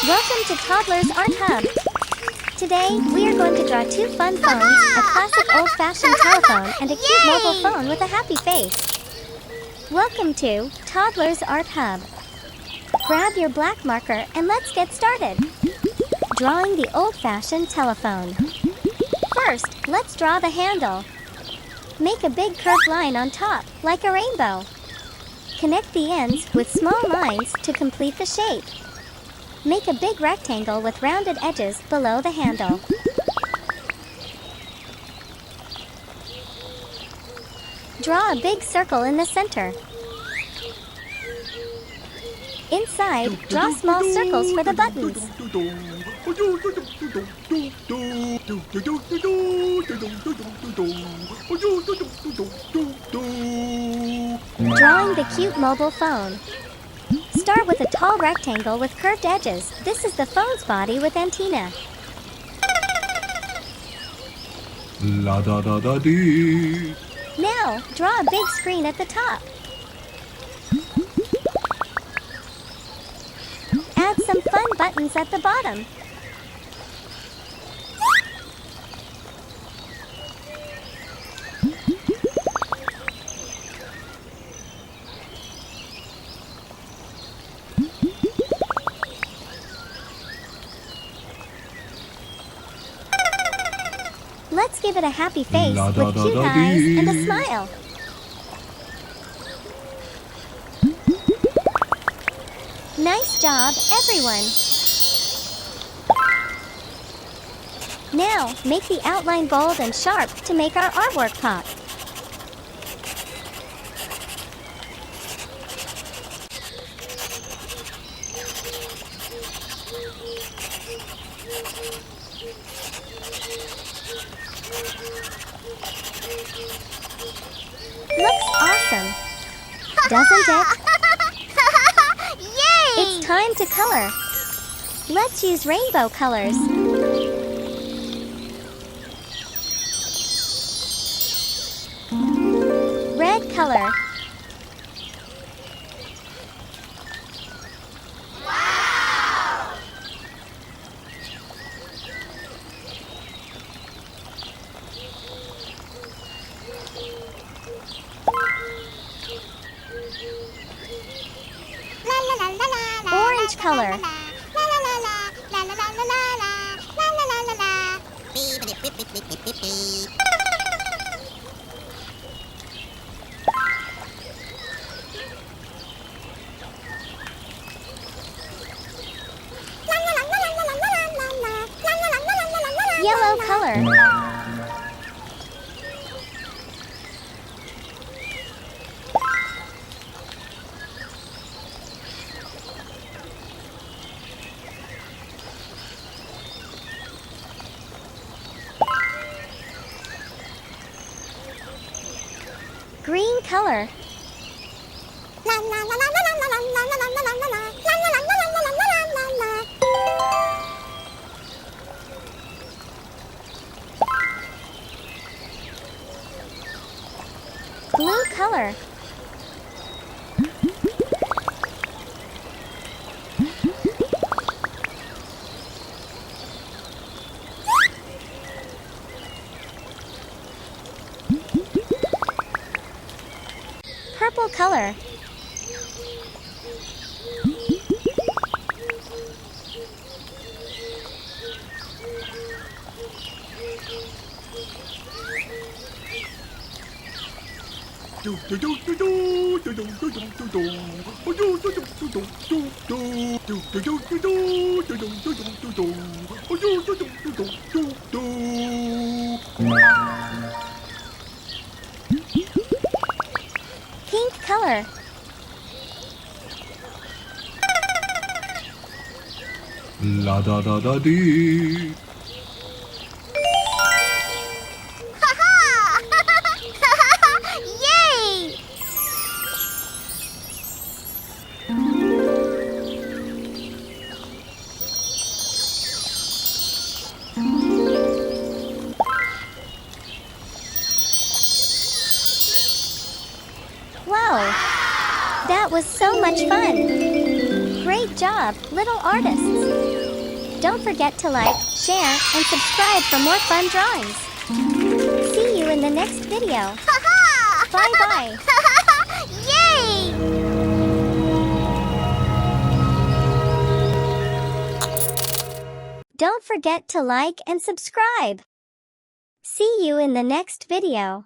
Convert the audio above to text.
Welcome to Toddlers Art Hub. Today, we are going to draw two fun phones, a classic old-fashioned telephone and a cute mobile phone with a happy face. Welcome to Toddlers Art Hub. Grab your black marker and let's get started. Drawing the old-fashioned telephone. First, let's draw the handle. Make a big curved line on top, like a rainbow. Connect the ends with small lines to complete the shape. Make a big rectangle with rounded edges below the handle. Draw a big circle in the center. Inside, draw small circles for the buttons. Drawing the cute mobile phone. Start with a tall rectangle with curved edges. This is the phone's body with antenna. La da da da dee. Now, draw a big screen at the top. Add some fun buttons at the bottom. Let's give it a happy face with cute eyes and a smile. Nice job, everyone! Now, make the outline bold and sharp to make our artwork pop. Looks awesome, doesn't it? Yay! It's time to color. Let's use rainbow colors. Red color. Wow! Orange color. Yellow color. Green color. Blue color. Purple color. Pink color. La da da da dee. Yay! Wow! That was so much fun! Great job, little artists! Don't forget to like, share, and subscribe for more fun drawings. See you in the next video. Bye-bye. Yay! Don't forget to like and subscribe. See you in the next video.